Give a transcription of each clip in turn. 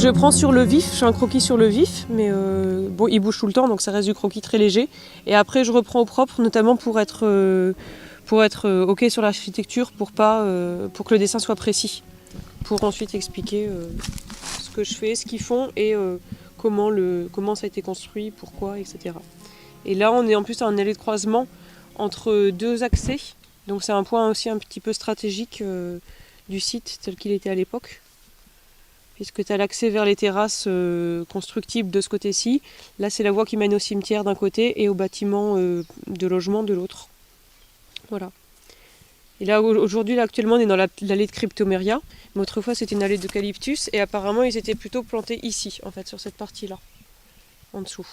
Je prends sur le vif, je fais un croquis sur le vif, mais bon, il bouge tout le temps, donc ça reste du croquis très léger. Et après, je reprends au propre, notamment pour être OK sur l'architecture, pour que le dessin soit précis. Pour ensuite expliquer ce que je fais, ce qu'ils font et comment ça a été construit, pourquoi, etc. Et là, on est en plus à un allée de croisement entre deux accès. Donc c'est un point aussi un petit peu stratégique du site tel qu'il était à l'époque. Puisque tu as l'accès vers les terrasses constructibles de ce côté-ci. Là, c'est la voie qui mène au cimetière d'un côté et au bâtiment de logement de l'autre. Voilà. Et là, aujourd'hui, actuellement, on est dans l'allée de Cryptomeria. Mais autrefois, c'était une allée d'eucalyptus. Et apparemment, ils étaient plutôt plantés ici, en fait, sur cette partie-là, en dessous.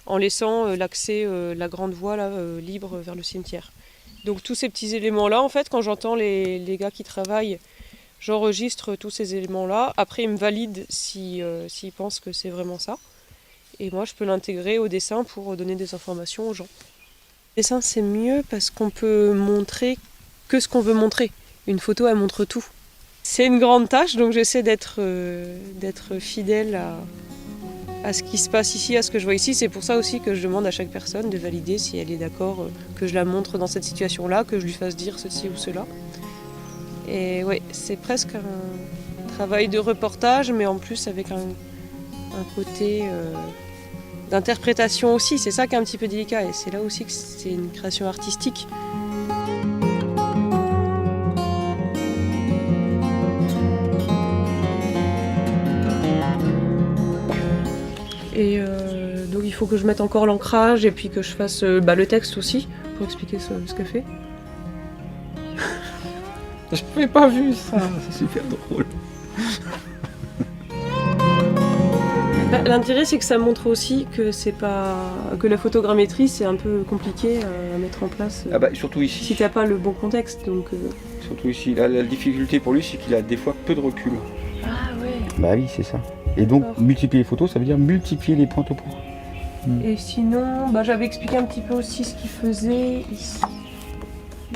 En laissant l'accès, la grande voie là, libre vers le cimetière. Donc tous ces petits éléments-là, en fait, quand j'entends les gars qui travaillent, j'enregistre tous ces éléments-là. Après, ils me valident s'ils pensent que c'est vraiment ça. Et moi, je peux l'intégrer au dessin pour donner des informations aux gens. Le dessin, c'est mieux parce qu'on peut montrer que ce qu'on veut montrer. Une photo, elle montre tout. C'est une grande tâche, donc j'essaie d'être fidèle à ce qui se passe ici, à ce que je vois ici. C'est pour ça aussi que je demande à chaque personne de valider si elle est d'accord que je la montre dans cette situation-là, que je lui fasse dire ceci ou cela. Et ouais, c'est presque un travail de reportage, mais en plus avec un côté d'interprétation aussi. C'est ça qui est un petit peu délicat et c'est là aussi que c'est une création artistique. Et donc il faut que je mette encore l'ancrage et puis que je fasse le texte aussi pour expliquer ce qu'elle fait. Je n'avais pas vu ça, c'est super drôle. L'intérêt, c'est que ça montre aussi que que la photogrammétrie, c'est un peu compliqué à mettre en place. Surtout ici. Si t'as pas le bon contexte, donc. Surtout ici, la difficulté pour lui, c'est qu'il a des fois peu de recul. Ah ouais. Bah oui, c'est ça. Et donc multiplier les photos, ça veut dire multiplier les points topo. Et sinon, j'avais expliqué un petit peu aussi ce qu'il faisait ici.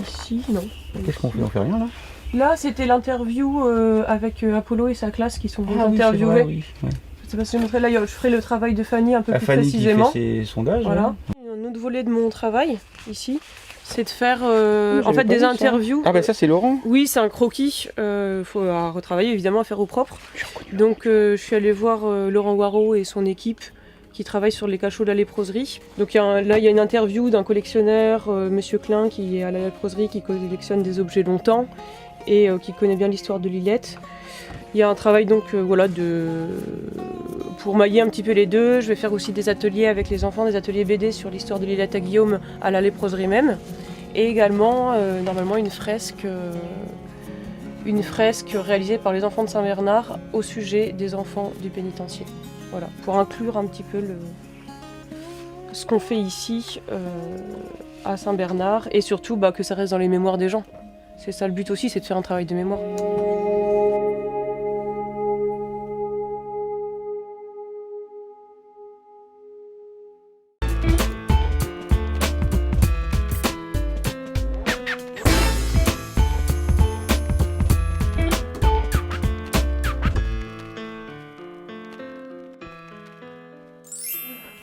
Ici, non. Qu'est-ce qu'on fait? On fait rien là? Là, c'était l'interview avec Apollo et sa classe qui sont venus interviewer. Vrai, oui. Ouais. Je sais pas si je montrerai là, je ferai le travail de Fanny un peu plus Fanny précisément. qui fait ses sondages. Voilà. Ouais. Un autre volet de mon travail ici, c'est de faire en fait des interviews. Ah ça c'est Laurent. Oui, c'est un croquis. Faut retravailler évidemment, à faire au propre. Donc je suis allée voir Laurent Guarot et son équipe qui travaillent sur les cachots de la léproserie. Donc là il y a une interview d'un collectionneur, Monsieur Klein, qui est à la léproserie, qui collectionne des objets longtemps et qui connaît bien l'histoire de Lillette. Il y a un travail donc pour mailler un petit peu les deux. Je vais faire aussi des ateliers avec les enfants, des ateliers BD sur l'histoire de Lillette à Guillaume à la léproserie même. Et également normalement une fresque réalisée par les enfants de Saint-Bernard au sujet des enfants du pénitencier. Voilà, pour inclure un petit peu ce qu'on fait ici à Saint-Bernard et surtout que ça reste dans les mémoires des gens. C'est ça le but aussi, c'est de faire un travail de mémoire.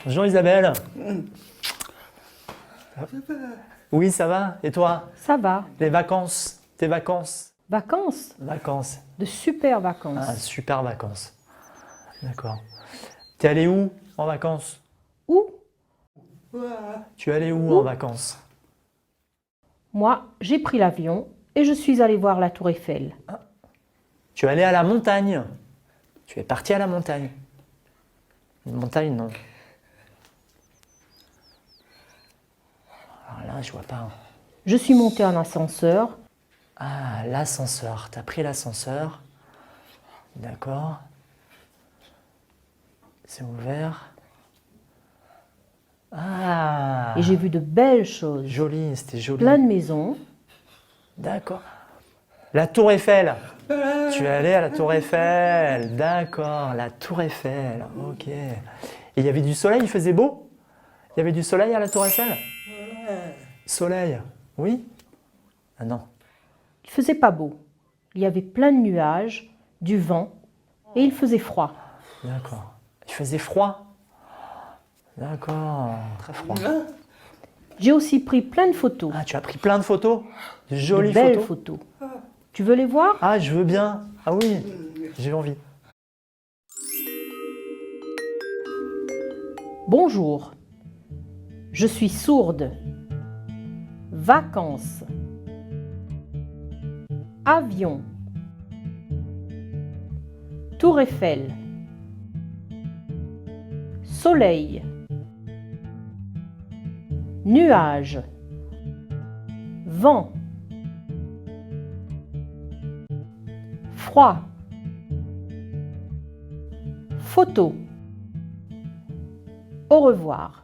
Bonjour Isabelle. Oui, ça va. Et toi? Ça va. Les vacances? Tes vacances? Vacances? Vacances. De super vacances. Ah, super vacances. D'accord. T'es allé où en vacances? Où? Tu es allé où en vacances? Moi, j'ai pris l'avion et je suis allée voir la Tour Eiffel. Tu es allé à la montagne. Tu es parti à la montagne. Une montagne, non. Alors là, je vois pas. Je suis montée en ascenseur. Ah, l'ascenseur. T'as pris l'ascenseur. D'accord. C'est ouvert. Ah. Et j'ai vu de belles choses. Joli, c'était joli. Plein de maisons. D'accord. La Tour Eiffel. Tu es allé à la Tour Eiffel. D'accord, la Tour Eiffel. Ok. Et il y avait du soleil, il faisait beau? Il y avait du soleil à la Tour Eiffel? Soleil, oui? Ah non. Il faisait pas beau. Il y avait plein de nuages, du vent et il faisait froid. D'accord. Il faisait froid? D'accord, très froid. J'ai aussi pris plein de photos. Ah, tu as pris plein de photos? De jolies de belles photos. photos. Tu veux les voir? Ah, je veux bien. Ah oui, j'ai envie. Bonjour. Je suis sourde. Vacances. Avion. Tour Eiffel. Soleil. Nuages. Vent. Froid. Photo. Au revoir.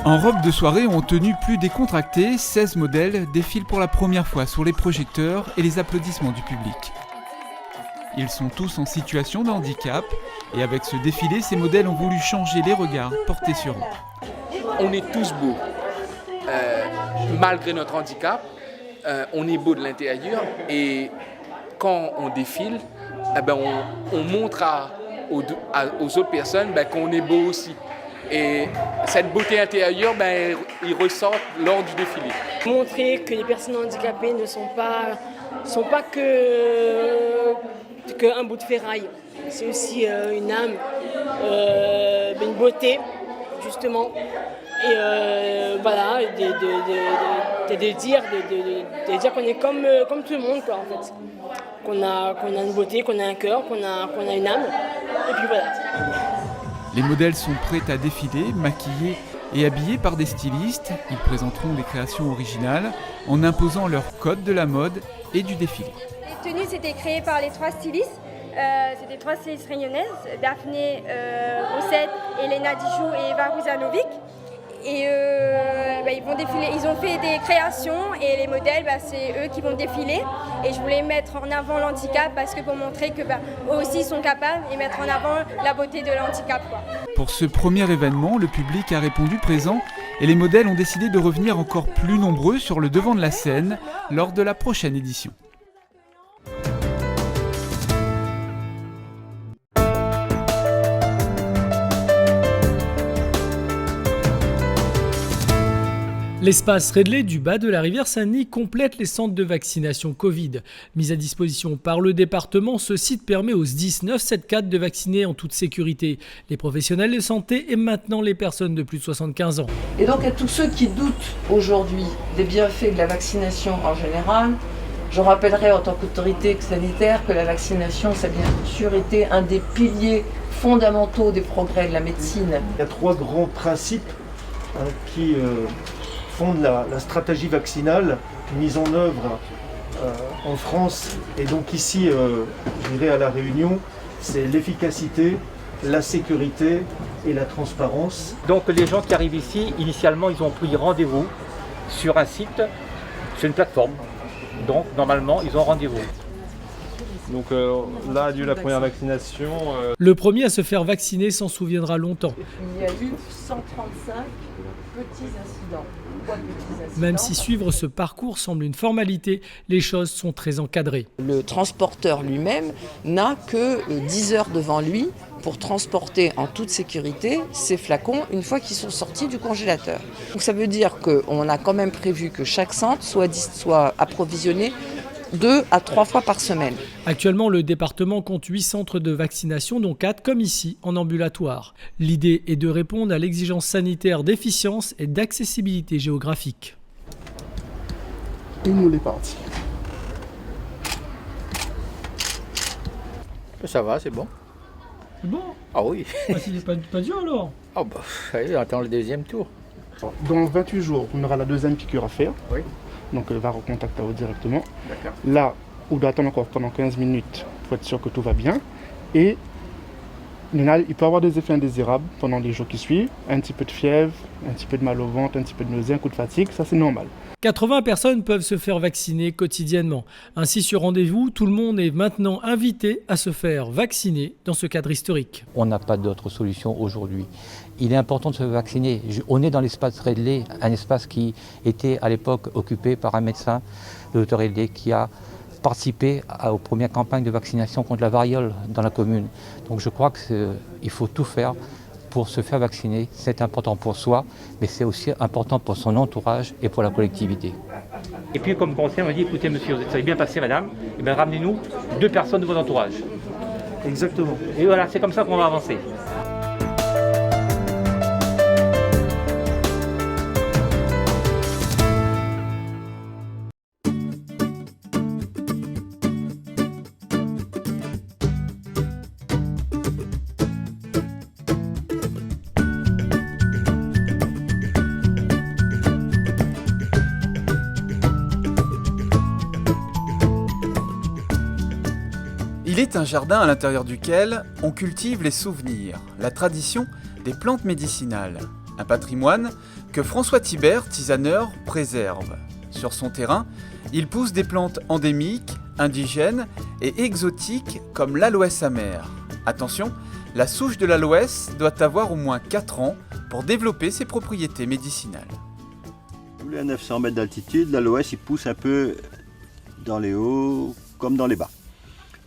En robe de soirée ou en tenue plus décontractée, 16 modèles défilent pour la première fois sur les projecteurs et les applaudissements du public. Ils sont tous en situation de handicap et avec ce défilé, ces modèles ont voulu changer les regards portés sur eux. On est tous beaux. Malgré notre handicap, on est beau de l'intérieur et quand on défile, on montre aux autres personnes qu'on est beau aussi. Et cette beauté intérieure, ils ressortent lors du défilé. Montrer que les personnes handicapées ne sont pas qu'un bout de ferraille. C'est aussi une âme, une beauté, justement. Et voilà, de dire qu'on est comme tout le monde, quoi, en fait. Qu'on a une beauté, qu'on a un cœur, qu'on a une âme. Et puis voilà. Les modèles sont prêts à défiler, maquillés et habillés par des stylistes. Ils présenteront des créations originales en imposant leur code de la mode et du défilé. Les tenues, c'était créé par les 3 stylistes. C'était 3 stylistes réunionnaises, Daphné Rossette, Elena Dijoux et Eva Ruzanovic. Et ils ont fait des créations et les modèles, c'est eux qui vont défiler. Et je voulais mettre en avant l'handicap parce que pour montrer que eux aussi sont capables et mettre en avant la beauté de l'handicap. Pour ce premier événement, le public a répondu présent et les modèles ont décidé de revenir encore plus nombreux sur le devant de la scène lors de la prochaine édition. L'espace Redley du bas de la rivière Saint-Denis complète les centres de vaccination Covid. Mis à disposition par le département, ce site permet aux SDIS 974 de vacciner en toute sécurité les professionnels de santé et maintenant les personnes de plus de 75 ans. Et donc à tous ceux qui doutent aujourd'hui des bienfaits de la vaccination en général, je rappellerai en tant qu'autorité sanitaire que la vaccination, ça a bien sûr été un des piliers fondamentaux des progrès de la médecine. Il y a 3 grands principes qui fondent la stratégie vaccinale mise en œuvre en France et donc ici, je dirais à La Réunion, c'est l'efficacité, la sécurité et la transparence. Donc les gens qui arrivent ici, initialement, ils ont pris rendez-vous sur un site, c'est une plateforme. Donc normalement, ils ont rendez-vous. Donc là a lieu la première vaccination. Le premier à se faire vacciner s'en souviendra longtemps. Il y a eu 135 petits incidents. Même si suivre ce parcours semble une formalité, les choses sont très encadrées. Le transporteur lui-même n'a que 10 heures devant lui pour transporter en toute sécurité ces flacons une fois qu'ils sont sortis du congélateur. Donc ça veut dire qu'on a quand même prévu que chaque centre soit approvisionné 2 à 3 fois par semaine. Actuellement, le département compte 8 centres de vaccination, dont 4 comme ici, en ambulatoire. L'idée est de répondre à l'exigence sanitaire d'efficience et d'accessibilité géographique. Et nous, les partis. Ça va, c'est bon. C'est bon? Ah oui. C'est pas dur alors? Ah bah, allez, on attend le deuxième tour. Dans 28 jours, on aura la 2e piqûre à faire. Oui. Donc elle va recontacter à vous directement. D'accord. Là, on doit attendre encore pendant 15 minutes pour être sûr que tout va bien. Et Il peut avoir des effets indésirables pendant les jours qui suivent, un petit peu de fièvre, un petit peu de mal au ventre, un petit peu de nausée, un coup de fatigue, ça c'est normal. 80 personnes peuvent se faire vacciner quotidiennement. Ainsi, sur rendez-vous, tout le monde est maintenant invité à se faire vacciner dans ce cadre historique. On n'a pas d'autre solution aujourd'hui. Il est important de se vacciner. On est dans l'espace Redley, un espace qui était à l'époque occupé par un médecin, le docteur Redley, qui a participé aux premières campagnes de vaccination contre la variole dans la commune. Donc je crois qu'il faut tout faire pour se faire vacciner. C'est important pour soi, mais c'est aussi important pour son entourage et pour la collectivité. Et puis comme conseil, on m'a dit, écoutez monsieur, ça s'est bien passé madame, et bien ramenez-nous 2 personnes de votre entourage. Exactement. Et voilà, c'est comme ça qu'on va avancer. Il est un jardin à l'intérieur duquel on cultive les souvenirs, la tradition des plantes médicinales. Un patrimoine que François Thibert, tisaneur, préserve. Sur son terrain, il pousse des plantes endémiques, indigènes et exotiques comme l'aloès amère. Attention, la souche de l'aloès doit avoir au moins 4 ans pour développer ses propriétés médicinales. Tous les 900 mètres d'altitude, l'aloès il pousse un peu dans les hauts comme dans les bas.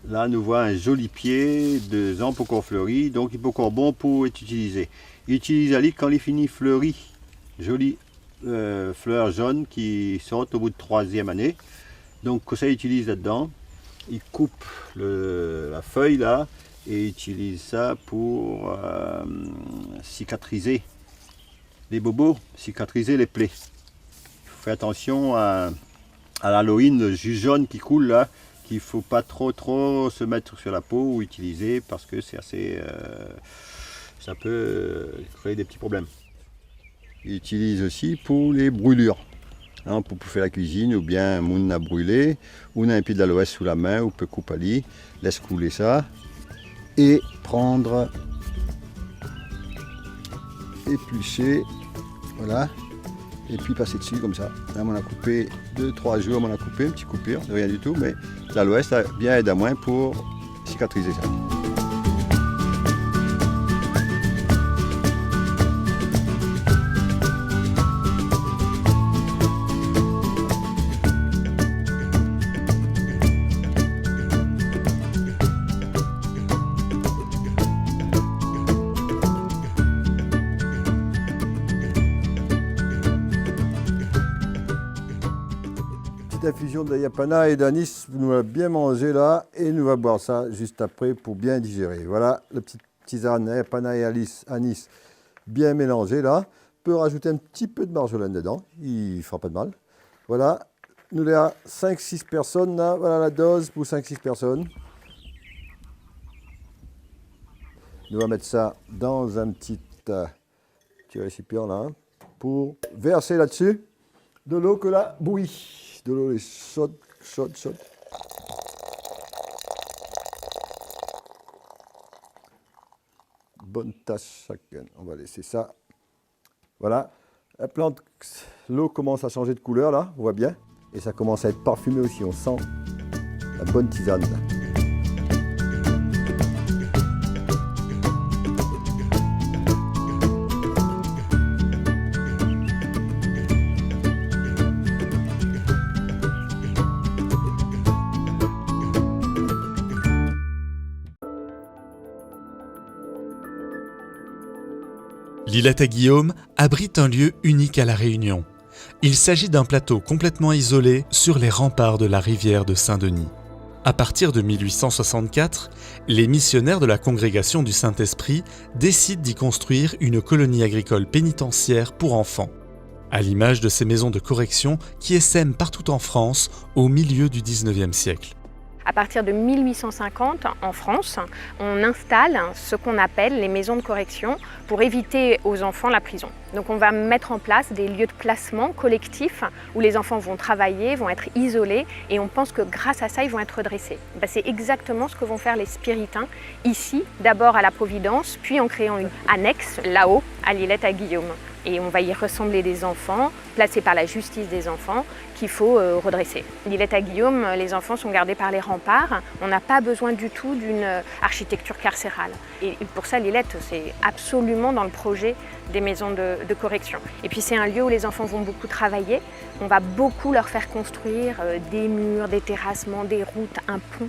Là, nous voit un joli pied de zampe encore fleuri, donc il est encore bon pour être utilisé. Il utilise la ligue quand il finit fleuri. Jolies fleurs jaunes qui sortent au bout de 3e année. Donc, ça, il utilise là-dedans. Il coupe la feuille là et utilise ça pour cicatriser les bobos, cicatriser les plaies. Il faut faire attention à l'Halloween, le jus jaune qui coule là. Il ne faut pas trop se mettre sur la peau ou utiliser parce que c'est assez, ça peut créer des petits problèmes. Il utilise aussi pour les brûlures, hein, pour faire la cuisine ou bien on a brûlé, on a un pied d'aloès sous la main ou peut couper à lit, laisse couler ça et prendre, éplucher, voilà. Et puis passer dessus comme ça. Là, on a coupé 2-3 jours, on a coupé une petite coupure, rien du tout, mais l'aloès a bien aidé à moins pour cicatriser ça. Infusion de yapana et d'anis, nous allons bien manger là et nous allons boire ça juste après pour bien digérer. Voilà, le petit tisane yapana et anis bien mélangé là. On peut rajouter un petit peu de marjolaine dedans, il ne fera pas de mal. Voilà, nous avons 5-6 personnes là, voilà la dose pour 5-6 personnes. Nous allons mettre ça dans un petit récipient là pour verser là-dessus de l'eau que la bouillie. De l'eau chaude. Bonne tasse chacun. On va laisser ça. Voilà. La plante, l'eau commence à changer de couleur là, on voit bien. Et ça commence à être parfumé aussi. On sent la bonne tisane là. L'Île-à-Guillaume abrite un lieu unique à La Réunion. Il s'agit d'un plateau complètement isolé sur les remparts de la rivière de Saint-Denis. À partir de 1864, les missionnaires de la Congrégation du Saint-Esprit décident d'y construire une colonie agricole pénitentiaire pour enfants, à l'image de ces maisons de correction qui essaiment partout en France au milieu du XIXe siècle. À partir de 1850, en France, on installe ce qu'on appelle les maisons de correction pour éviter aux enfants la prison. Donc on va mettre en place des lieux de placement collectifs où les enfants vont travailler, vont être isolés et on pense que grâce à ça, ils vont être redressés. C'est exactement ce que vont faire les spiritains ici, d'abord à la Providence, puis en créant une annexe là-haut à l'Illette à Guillaume. Et on va y ressembler des enfants, placés par la justice des enfants, qu'il faut redresser. L'Illette à Guillaume, les enfants sont gardés par les remparts. On n'a pas besoin du tout d'une architecture carcérale. Et pour ça, l'Illette, c'est absolument dans le projet des maisons de correction. Et puis c'est un lieu où les enfants vont beaucoup travailler. On va beaucoup leur faire construire des murs, des terrassements, des routes, un pont.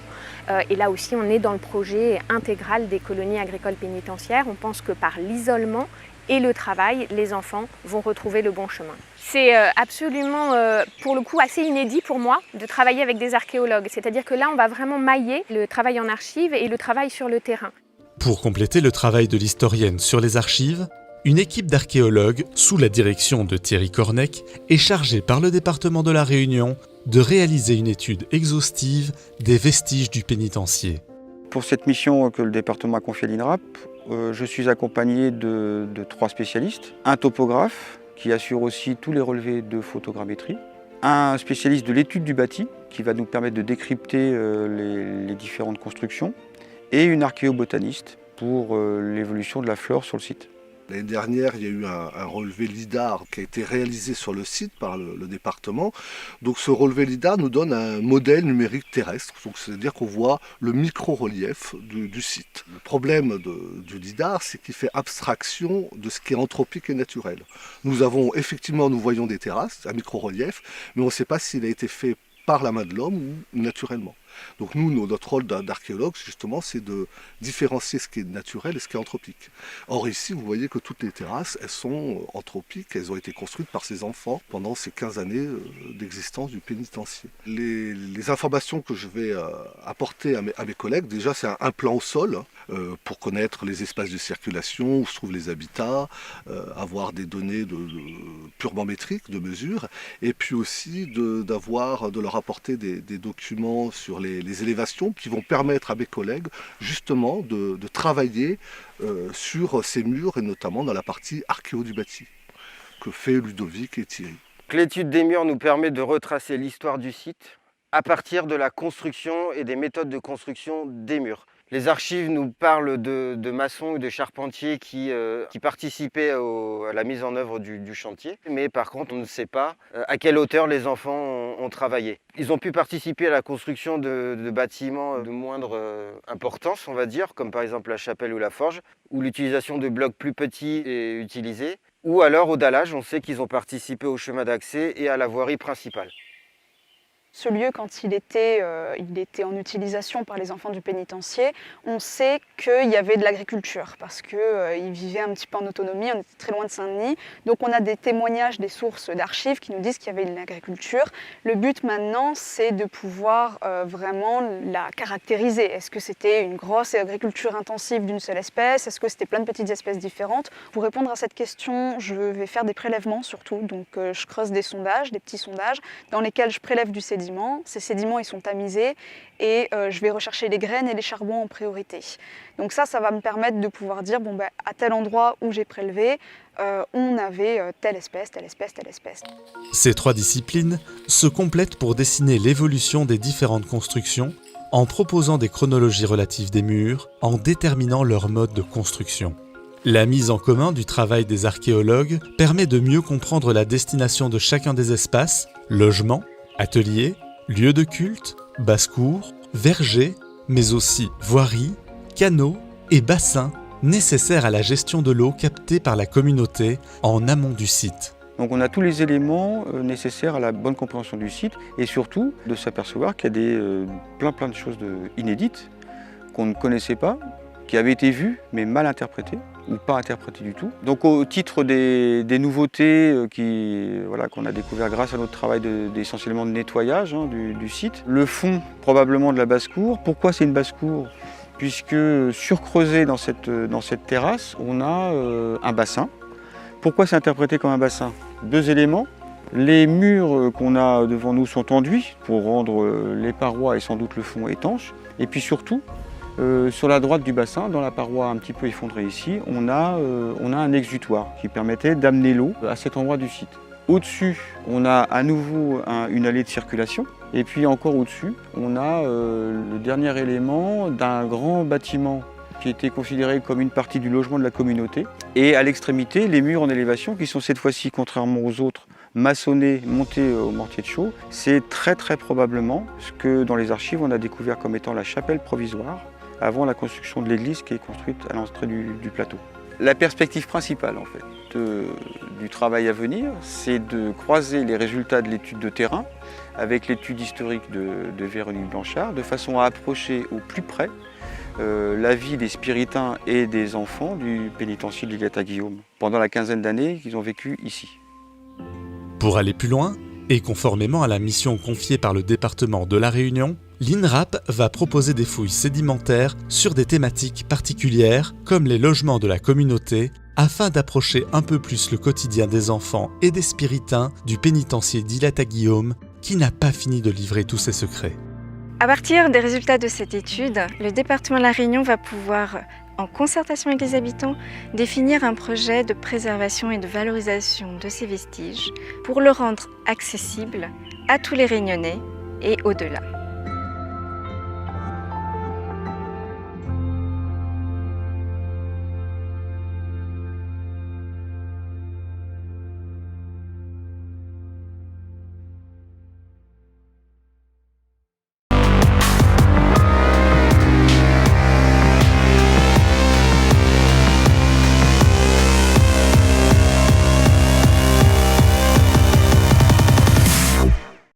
Et là aussi, on est dans le projet intégral des colonies agricoles pénitentiaires. On pense que par l'isolement et le travail, les enfants vont retrouver le bon chemin. C'est absolument, pour le coup, assez inédit pour moi de travailler avec des archéologues. C'est-à-dire que là, on va vraiment mailler le travail en archives et le travail sur le terrain. Pour compléter le travail de l'historienne sur les archives, une équipe d'archéologues, sous la direction de Thierry Cornec, est chargée par le département de La Réunion de réaliser une étude exhaustive des vestiges du pénitencier. Pour cette mission que le département a confiée à l'INRAP, je suis accompagné de 3 spécialistes, un topographe qui assure aussi tous les relevés de photogrammétrie, un spécialiste de l'étude du bâti qui va nous permettre de décrypter les différentes constructions et une archéobotaniste pour l'évolution de la flore sur le site. L'année dernière, il y a eu un relevé LIDAR qui a été réalisé sur le site par le département. Donc ce relevé LIDAR nous donne un modèle numérique terrestre, c'est-à-dire qu'on voit le micro-relief du site. Le problème du LIDAR, c'est qu'il fait abstraction de ce qui est anthropique et naturel. Nous voyons des terrasses, un micro-relief, mais on ne sait pas s'il a été fait par la main de l'homme ou naturellement. Donc nous, notre rôle d'archéologue, justement, c'est de différencier ce qui est naturel et ce qui est anthropique. Or ici, vous voyez que toutes les terrasses, elles sont anthropiques, elles ont été construites par ces enfants pendant ces 15 années d'existence du pénitencier. Les informations que je vais apporter à mes collègues, déjà c'est un plan au sol, pour connaître les espaces de circulation, où se trouvent les habitats, avoir des données purement métriques, de mesure, et puis aussi de leur apporter des documents sur les élévations qui vont permettre à mes collègues justement de travailler sur ces murs et notamment dans la partie archéo du bâti que fait Ludovic et Thierry. L'étude des murs nous permet de retracer l'histoire du site à partir de la construction et des méthodes de construction des murs. Les archives nous parlent de maçons ou de charpentiers qui participaient à la mise en œuvre du chantier. Mais par contre, on ne sait pas à quelle hauteur les enfants ont travaillé. Ils ont pu participer à la construction de bâtiments de moindre importance, on va dire, comme par exemple la chapelle ou la forge, où l'utilisation de blocs plus petits est utilisée. Ou alors au dallage, on sait qu'ils ont participé au chemin d'accès et à la voirie principale. Ce lieu, quand il était en utilisation par les enfants du pénitencier, on sait qu'il y avait de l'agriculture parce qu'ils vivaient un petit peu en autonomie, on était très loin de Saint-Denis. Donc on a des témoignages, des sources d'archives qui nous disent qu'il y avait de l'agriculture. Le but maintenant, c'est de pouvoir vraiment la caractériser. Est-ce que c'était une grosse agriculture intensive d'une seule espèce? Est-ce que c'était plein de petites espèces différentes? Pour répondre à cette question, je vais faire des prélèvements surtout. Donc je creuse des sondages, des petits sondages, dans lesquels je prélève du sédiment. Ces sédiments, ils sont tamisés et je vais rechercher les graines et les charbons en priorité. Donc ça va me permettre de pouvoir dire, à tel endroit où j'ai prélevé, on avait telle espèce, telle espèce, telle espèce. Ces 3 disciplines se complètent pour dessiner l'évolution des différentes constructions en proposant des chronologies relatives des murs, en déterminant leur mode de construction. La mise en commun du travail des archéologues permet de mieux comprendre la destination de chacun des espaces, logements, ateliers, lieux de culte, basse-cour, vergers, mais aussi voiries, canaux et bassins nécessaires à la gestion de l'eau captée par la communauté en amont du site. Donc on a tous les éléments nécessaires à la bonne compréhension du site et surtout de s'apercevoir qu'il y a plein de choses inédites qu'on ne connaissait pas, qui avaient été vues mais mal interprétées ou pas interprétées du tout. Donc au titre des nouveautés qu'on a découvert grâce à notre travail essentiellement de nettoyage du site, le fond probablement de la basse-cour. Pourquoi c'est une basse-cour? Puisque surcreusé dans cette terrasse, on a un bassin. Pourquoi c'est interprété comme un bassin? 2 éléments. Les murs qu'on a devant nous sont enduits pour rendre les parois et sans doute le fond étanches. Et puis surtout, Sur la droite du bassin, dans la paroi un petit peu effondrée ici, on a un exutoire qui permettait d'amener l'eau à cet endroit du site. Au-dessus, on a à nouveau une allée de circulation. Et puis encore au-dessus, on a le dernier élément d'un grand bâtiment qui était considéré comme une partie du logement de la communauté. Et à l'extrémité, les murs en élévation qui sont cette fois-ci, contrairement aux autres, maçonnés, montés au mortier de chaux. C'est très probablement ce que dans les archives on a découvert comme étant la chapelle provisoire avant la construction de l'église qui est construite à l'entrée du plateau. La perspective principale en fait du travail à venir, c'est de croiser les résultats de l'étude de terrain avec l'étude historique de Véronique Blanchard, de façon à approcher au plus près la vie des spiritains et des enfants du pénitencier de l'Île-à-Guillaume pendant la quinzaine d'années qu'ils ont vécu ici. Pour aller plus loin, et conformément à la mission confiée par le département de La Réunion, l'INRAP va proposer des fouilles sédimentaires sur des thématiques particulières comme les logements de la communauté afin d'approcher un peu plus le quotidien des enfants et des spiritains du pénitencier d'Île-à-Guillaume qui n'a pas fini de livrer tous ses secrets. À partir des résultats de cette étude, le département de La Réunion va pouvoir, en concertation avec les habitants, définir un projet de préservation et de valorisation de ces vestiges pour le rendre accessible à tous les Réunionnais et au-delà.